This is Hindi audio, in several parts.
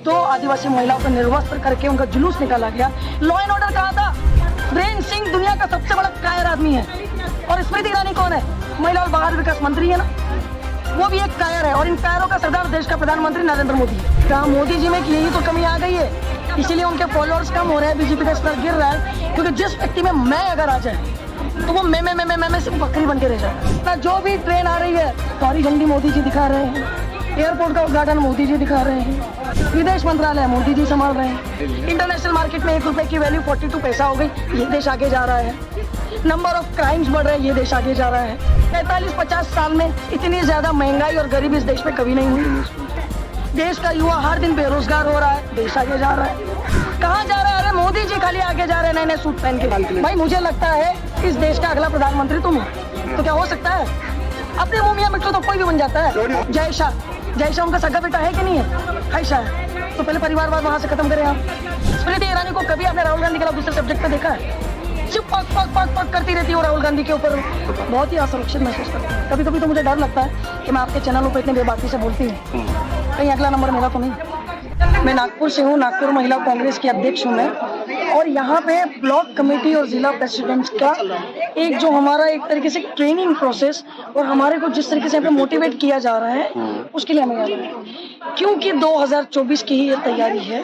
दो आदिवासी महिलाओं को निर्वस्त्र करके उनका जुलूस निकाला गया। लॉ एंड ऑर्डर कहा था। वीरेंद्र सिंह दुनिया का सबसे बड़ा कायर आदमी है। और स्मृति ईरानी कौन है? महिला और बाल विकास मंत्री है ना, वो भी एक कायर है। और इन कायरों का सरदार देश का प्रधानमंत्री नरेंद्र मोदी है। कहा मोदी जी में यही तो कमी आ गई है, इसीलिए उनके फॉलोअर्स कम हो रहे हैं, बीजेपी का स्तर गिर रहा है। क्योंकि जिस व्यक्ति में मैं अगर आ जाए तो वो मैं सिर्फ बकरी बन के रह जाए। जो भी ट्रेन आ रही है तो हरी झंडी मोदी जी दिखा रहे हैं, एयरपोर्ट का उद्घाटन मोदी जी दिखा रहे हैं, विदेश मंत्रालय मोदी जी संभाल रहे हैं, इंटरनेशनल मार्केट में 1 रुपए की वैल्यू 42 पैसा हो गई, ये देश आगे जा रहा है। नंबर ऑफ क्राइम्स बढ़ रहे हैं, ये देश आगे जा रहा है। 45-50 साल में इतनी ज्यादा महंगाई और गरीबी इस देश में कभी नहीं हुई। देश का युवा हर दिन बेरोजगार हो रहा है, देश आगे जा रहा है। कहाँ जा रहा है? अरे मोदी जी खाली आगे जा रहे हैं नए सूट पहन के। भाई मुझे लगता है इस देश का अगला प्रधानमंत्री तुम हो, तो क्या हो सकता है? अपने मुंह मियां मिट्टू तो कोई भी बन जाता है। जय शाह उनका सगा बेटा है कि नहीं है? शाह है। तो पहले परिवारवाद वहाँ से खत्म करें आप। स्मृति ईरानी को कभी आपने राहुल गांधी के खिलाफ दूसरे सब्जेक्ट पे देखा है? सिर्फ पक करती रहती है राहुल गांधी के ऊपर, बहुत ही असुरक्षित महसूस करती है। कभी कभी तो मुझे डर लगता है कि मैं आपके चैनलों पर इतने बेबाकी से बोलती हूँ, कहीं अगला नंबर मेरा तो नहीं। मैं नागपुर से हूँ, नागपुर महिला कांग्रेस की अध्यक्ष हूँ मैं। और यहाँ पे ब्लॉक कमेटी और जिला प्रेसिडेंट का एक जो हमारा एक तरीके से ट्रेनिंग प्रोसेस और हमारे को जिस तरीके से यहाँ पे मोटिवेट किया जा रहा है, उसके लिए हमें याद है। क्योंकि 2024 की ही ये तैयारी है,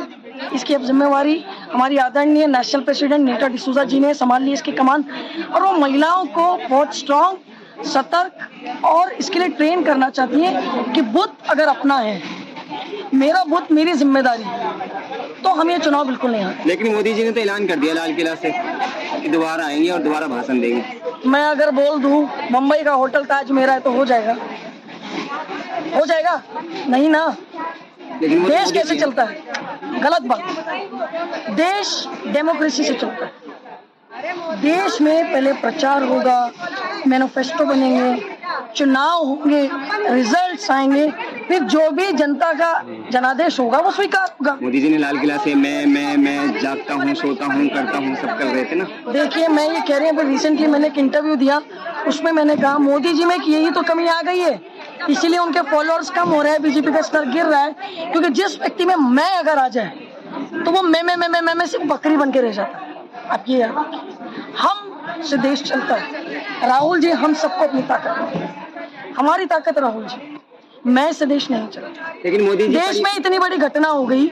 इसकी अब जिम्मेवारी हमारी आदरणीय नेशनल प्रेसिडेंट नीता डिसूजा जी ने संभाल ली इसकी कमान। और वो महिलाओं को बहुत स्ट्रांग, सतर्क और इसके लिए ट्रेन करना चाहती है कि बुद्ध अगर अपना है, मेरा बुद्ध मेरी जिम्मेदारी, तो हम ये चुनाव बिल्कुल नहीं हारेंगे। लेकिन मोदी जी ने तो ऐलान कर दिया लाल किला से कि दोबारा आएंगे और दोबारा भाषण देंगे। मैं अगर बोल दूं मुंबई का होटल ताज मेरा है तो हो जाएगा? हो जाएगा? नहीं ना। लेकिन देश कैसे चलता है? गलत बात। देश डेमोक्रेसी से चलता है। देश में पहले प्रचार होगा, मैनिफेस्टो बनेंगे, चुनाव होंगे, रिजल्ट्स आएंगे, फिर जो भी जनता का जनादेश होगा वो स्वीकार होगा। मोदी जी ने लाल किला से मैं जागता हूँ, सोता हूँ, करता हूँ, सब कर रहे थे ना। देखिए मैं ये कह रही हूँ, रिसेंटली मैंने एक इंटरव्यू दिया, उसमें मैंने कहा मोदी जी में यही तो कमी आ गई है, इसीलिए उनके फॉलोअर्स कम हो रहे हैं, बीजेपी का स्तर गिर रहा है। क्योंकि जिस व्यक्ति में मैं अगर आ जाए तो वो मैं सिर्फ बकरी बन के रह जाता है। आप ये हम से देश चलता है। राहुल जी हम सबको अपनी ताकत है, हमारी ताकत राहुल जी, मैं से देश नहीं चलता। लेकिन मोदी जी देश में इतनी बड़ी घटना हो गई,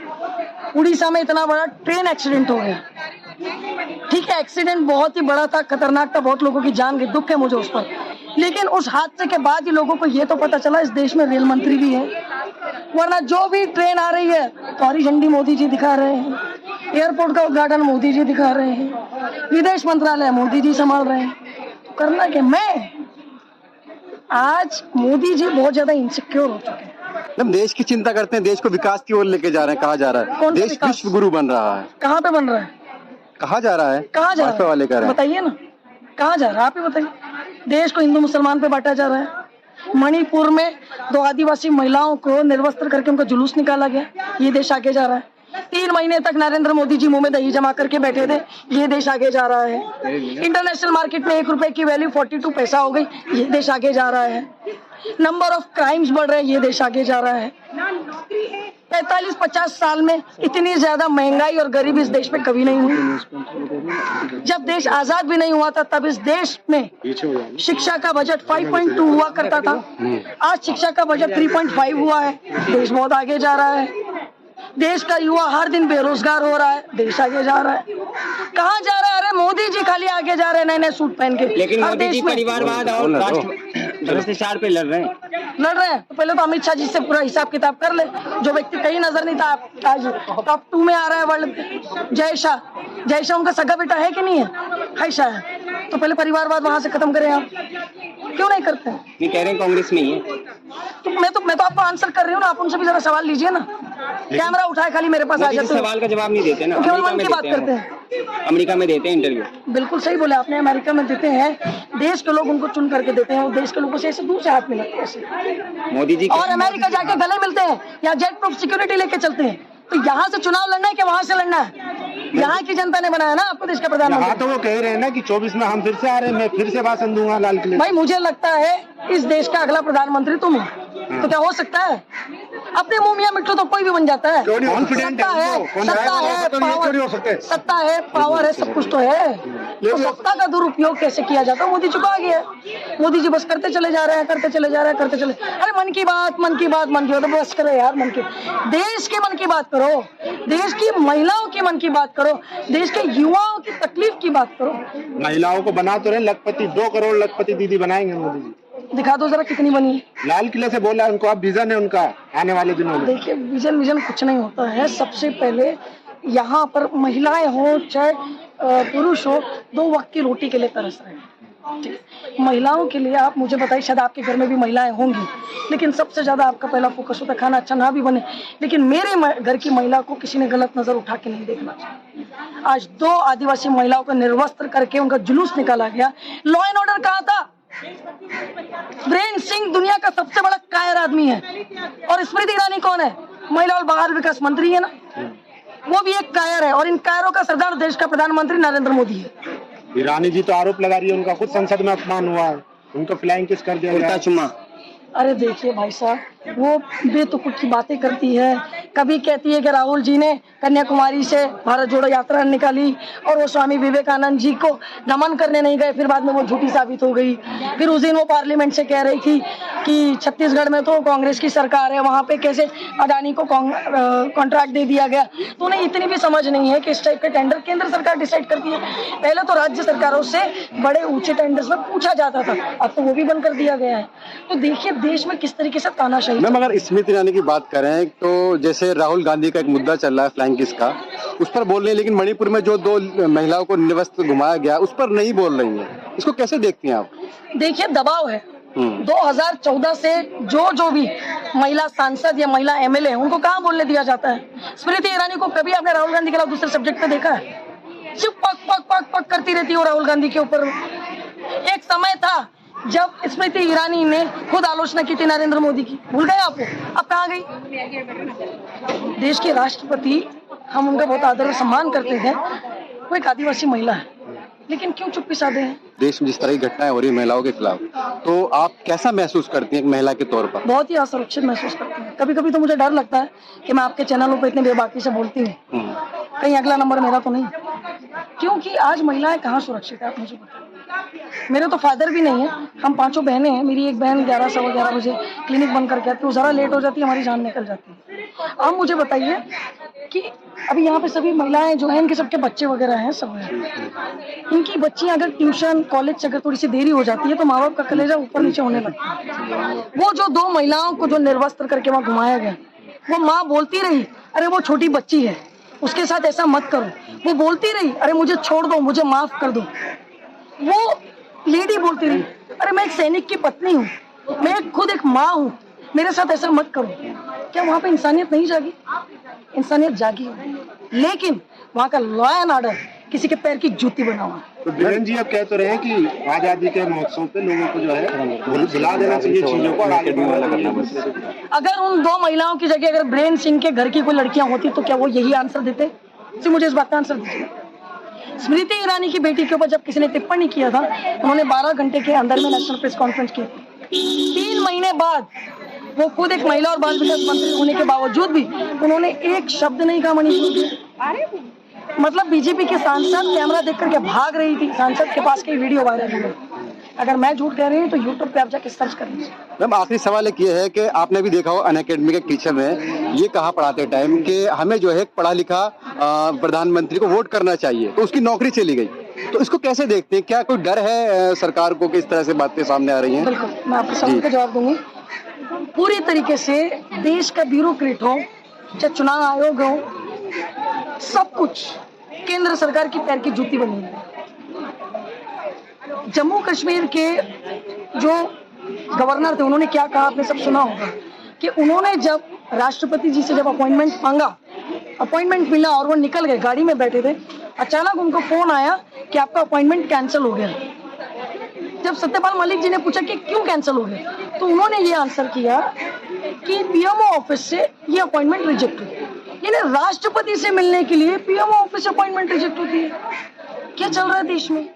उड़ीसा में इतना बड़ा ट्रेन एक्सीडेंट हो गया। ठीक है, एक्सीडेंट बहुत ही बड़ा था, खतरनाक था, बहुत लोगों की जान गई, दुख है मुझे उस पर। लेकिन उस हादसे के बाद ही लोगों को ये तो पता चला इस देश में रेल मंत्री भी है। वरना जो भी ट्रेन आ रही है तो हरी झंडी मोदी जी दिखा रहे हैं, एयरपोर्ट का उद्घाटन मोदी जी दिखा रहे हैं, विदेश मंत्रालय मोदी जी संभाल रहे हैं। तो करना क्या? मैं आज मोदी जी बहुत ज्यादा इनसिक्योर हो चुके हैं। हम देश की चिंता करते हैं, देश को विकास की ओर लेके जा रहे हैं, कहा जा रहा है देश विश्व गुरु बन रहा है। कहाँ पे बन रहा है? कहा जा रहा है, कहाँ जा रहा है? वाले कर रहे हैं, बताइए ना कहाँ जा रहा है, आप ही बताइए। देश को हिंदू मुसलमान पे बांटा जा रहा है। मणिपुर में 2 आदिवासी महिलाओं को निर्वस्त्र करके उनका जुलूस निकाला गया, ये देश आगे जा रहा है। 3 महीने तक नरेंद्र मोदी जी मुंह में दही जमा करके बैठे थे, ये देश आगे जा रहा है। इंटरनेशनल मार्केट में 1 रुपए की वैल्यू 42 पैसा हो गई, ये देश आगे जा रहा है। नंबर ऑफ क्राइम्स बढ़ रहे हैं, ये देश आगे जा रहा है। 45-50 साल में इतनी ज्यादा महंगाई और गरीबी इस देश में कभी नहीं हुई। जब देश आजाद भी नहीं हुआ था तब इस देश में शिक्षा का बजट 5.2 हुआ करता था, आज शिक्षा का बजट 3.5 हुआ है। देश बहुत आगे जा रहा है। देश का युवा हर दिन बेरोजगार हो रहा है, देश आगे जा रहा है। कहाँ जा रहा है? अरे मोदी जी खाली आगे जा रहे हैं नए सूट पहन के। लेकिन मोदी जी परिवारवाद और भ्रष्टाचार पे लड़ रहे हैं। तो पहले तो अमित शाह जी से पूरा हिसाब किताब कर ले। जो व्यक्ति कहीं नजर नहीं था आज टॉप 2 में आ रहा है वर्ल्ड। जय शाह उनका सगा बेटा है कि नहीं है? शाह है। तो पहले परिवारवाद वहाँ से खत्म करें। आप क्यों नहीं करते? नहीं कह रहे हैं कांग्रेस में ही है। तो मैं तो आपको आंसर कर रही हूँ ना, आप उनसे भी जरा सवाल लीजिए ना। कैमरा उठाए खाली मेरे पास आ जाते हैं, सवाल का जवाब नहीं देते ना। केवल मन की बात करते हैं। अमेरिका में देते हैं इंटरव्यू। बिल्कुल सही बोले आपने, अमेरिका में देते हैं। देश के लोग उनको चुन करके देते हैं, और देश के लोगों से ऐसे दूर से हाथ मिलाते हैं मोदी जी। और अमेरिका जाके गले मिलते हैं, यहाँ जेट प्रूफ सिक्योरिटी लेके चलते हैं। तो यहाँ से चुनाव लड़ना है कि वहाँ से लड़ना है? यहाँ की जनता ने बनाया ना आपको देश का प्रधानमंत्री। तो वो कह रहे हैं ना कि 24 में हम फिर से आ रहे हैं, मैं फिर से भाषण दूंगा लाल किले। भाई मुझे लगता है इस देश का अगला प्रधानमंत्री तुम हो, तो क्या हो सकता है? अपने मुंह मियां मिट्टू तो कोई भी बन जाता है। Confident सत्ता है, सत्ता है, पावर है, सब कुछ तो है। तो सत्ता का दुरुपयोग कैसे किया जाता है मोदी जी को आ गया है। मोदी जी बस करते चले जा रहे हैं, करते चले जा रहे हैं, करते चले। अरे मन की बात, मन की बात, मन की बात, तो बस करो यार। मन की देश के मन की बात करो, देश की महिलाओं की मन की बात करो, देश के युवाओं की तकलीफ की बात करो। महिलाओं को बना तो रहे लखपति, 2 करोड़ लखपति दीदी बनाएंगे मोदी जी। दिखा दो जरा कितनी बनी है। लाल किले से बोला उनको, अब विजन है उनका आने वाले दिनों में। देखिए विजन कुछ नहीं होता है। सबसे पहले यहाँ पर महिलाएं हो चाहे पुरुष हो, 2 वक्त की रोटी के लिए तरस रहे हैं। ठीक है? महिलाओं के लिए आप मुझे बताइए, शायद आपके घर में भी महिलाएं होंगी, लेकिन सबसे ज्यादा आपका पहला फोकस होता है खाना अच्छा ना भी बने, लेकिन मेरे घर की महिला को किसी ने गलत नजर उठा के नहीं देखना चाहिए। आज 2 आदिवासी महिलाओं को निर्वस्त्र करके उनका जुलूस निकाला गया। लॉ एंड ऑर्डर कहाँ था? वीरेंद्र सिंह दुनिया का सबसे बड़ा कायर आदमी है। और स्मृति ईरानी कौन है? महिला और बाल विकास मंत्री है ना, वो भी एक कायर है। और इन कायरों का सरदार देश का प्रधानमंत्री नरेंद्र मोदी है। ईरानी जी तो आरोप लगा रही है उनका खुद संसद में अपमान हुआ है, उनको फ्लाइंग किस कर दिया गया। चुम्मा। अरे देखिए भाई साहब, वो बेतुकुट की बातें करती है। कभी कहती है कि राहुल जी ने कन्याकुमारी से भारत जोड़ो यात्रा निकाली और वो स्वामी विवेकानंद जी को नमन करने नहीं गए, फिर बाद में वो झूठी साबित हो गई। फिर उस दिन वो पार्लियामेंट से कह रही थी कि छत्तीसगढ़ में तो कांग्रेस की सरकार है, वहाँ पे कैसे अडानी को कॉन्ट्रैक्ट दे दिया गया। तो उन्हें इतनी भी समझ नहीं है कि इस टाइप के टेंडर केंद्र सरकार डिसाइड करती है। पहले तो राज्य सरकारों से बड़े ऊंचे टेंडर्स में पूछा जाता था, अब तो वो भी बंद कर दिया गया है। तो देखिए देश में किस तरीके से तानाशाही। मैम अगर स्मृति ईरानी की बात करें तो जैसे राहुल गांधी का एक मुद्दा चल रहा है फ्लाइंग किस का, उस पर बोल रही है, लेकिन मणिपुर में जो 2 महिलाओं को निर्वस्त्र घुमाया गया उस पर नहीं बोल रही है। इसको कैसे देखती हैं आप? देखिए दबाव है। 2014 से जो भी महिला सांसद या महिला MLA है उनको कहाँ बोलने दिया जाता है? स्मृति ईरानी को कभी आपने राहुल गांधी के अलावा दूसरे सब्जेक्ट पे देखा है? सिर्फ पक पक पक पक करती रहती है राहुल गांधी के ऊपर। एक समय था जब स्मृति ईरानी ने खुद आलोचना की थी नरेंद्र मोदी की, भूल गए आप? अब कहाँ गई? देश के राष्ट्रपति, हम उनका बहुत आदर और सम्मान करते हैं, वो एक आदिवासी महिला है, लेकिन क्यों चुप्पी साधे हैं? देश में जिस तरह की घटनाएं हो रही है महिलाओं के खिलाफ, तो आप कैसा महसूस करती हैं एक महिला के तौर पर? बहुत ही असुरक्षित महसूस करती हूँ। कभी कभी तो मुझे डर लगता है कि मैं आपके चैनलों पर इतने बेबाकी से बोलती हूँ, कहीं अगला नंबर मेरा तो नहीं, क्योंकि आज महिलाएं कहाँ सुरक्षित है आप मुझे बताइए। मेरे तो फादर भी नहीं है, हम 5 बहनें हैं। मेरी एक बहन 11 सवा 11 बजे क्लिनिक बंद करके आती है, वो जरा लेट हो जाती है हमारी जान निकल जाती है। अब मुझे बताइए कि अभी यहाँ पे सभी महिलाएं जो हैं, इनके सबके बच्चे वगैरह हैं, सब हैं। इनकी बच्चियां अगर ट्यूशन कॉलेज से अगर थोड़ी सी देरी हो जाती है तो माँ बाप का कलेजा ऊपर नीचे होने लगता है। वो जो 2 महिलाओं को जो निर्वस्त्र करके वहाँ घुमाया गया, वो माँ बोलती रही अरे वो छोटी बच्ची है, उसके साथ ऐसा मत करो। वो बोलती रही अरे मुझे छोड़ दो, मुझे माफ कर दो। वो लेडी बोलती रही अरे मैं एक सैनिक की पत्नी हूँ, मैं खुद एक माँ हूँ, मेरे साथ ऐसा मत करो। क्या वहाँ पे इंसानियत नहीं जागी? इंसानियत जागी, लेकिन वहाँ का लॉ एंड ऑर्डर किसी के पैर की जूती बना हुआ है। तो वीरेंद्र जी अब कह तो रहे हैं कि आजादी के महोत्सव पे लोगों को जो है भुला देना चाहिए चीजों को और आगे बढ़ाना चाहिए। अगर उन 2 महिलाओं की जगह अगर वीरेंद्र सिंह के घर की कोई लड़कियां होती तो क्या वो यही आंसर देते? मुझे इस बात का आंसर दीजिए। स्मृति ईरानी की बेटी के ऊपर जब किसी ने टिप्पणी किया था, उन्होंने 12 घंटे के अंदर में नेशनल प्रेस कॉन्फ्रेंस की। 3 महीने बाद वो खुद एक महिला और बाल विकास मंत्री होने के बावजूद भी उन्होंने एक शब्द नहीं कहा मणिपुर। मतलब बीजेपी के सांसद कैमरा देख करके भाग रही थी, सांसद के पास की वीडियो वायरल हो गई। अगर मैं झूठ कह रही हूँ तो यूट्यूब पे आप जाके सर्च कर लीजिए। मैम आखिरी सवाल एक ये है कि आपने भी देखा हो अनअकैडमी के टीचर में ये कहा पढ़ाते टाइम कि हमें जो है पढ़ा लिखा प्रधानमंत्री को वोट करना चाहिए, तो उसकी नौकरी चली गई। तो इसको कैसे देखते हैं? क्या कोई डर है सरकार को कि इस तरह से बातें सामने आ रही हैं? बिल्कुल, मैं आपके सवाल का जवाब दूंगी। पूरी तरीके से देश का ब्यूरोक्रेट हो चाहे चुनाव आयोग हो, सब कुछ केंद्र सरकार की पैर की जूती बनी है। जम्मू कश्मीर के जो गवर्नर थे उन्होंने क्या कहा आपने सब सुना होगा कि उन्होंने जब राष्ट्रपति जी से जब अपॉइंटमेंट मांगा, अपॉइंटमेंट मिला और वो निकल गए, गाड़ी में बैठे थे, अचानक उनको फोन आया कि आपका अपॉइंटमेंट कैंसिल हो गया। जब सत्यपाल मलिक जी ने पूछा कि क्यों कैंसिल हो गया, तो उन्होंने ये आंसर किया कि पीएमओ ऑफिस से ये अपॉइंटमेंट रिजेक्ट हुई। यानी राष्ट्रपति से मिलने के लिए पीएमओ ऑफिस से अपॉइंटमेंट रिजेक्ट होती है। क्या चल रहा है देश में?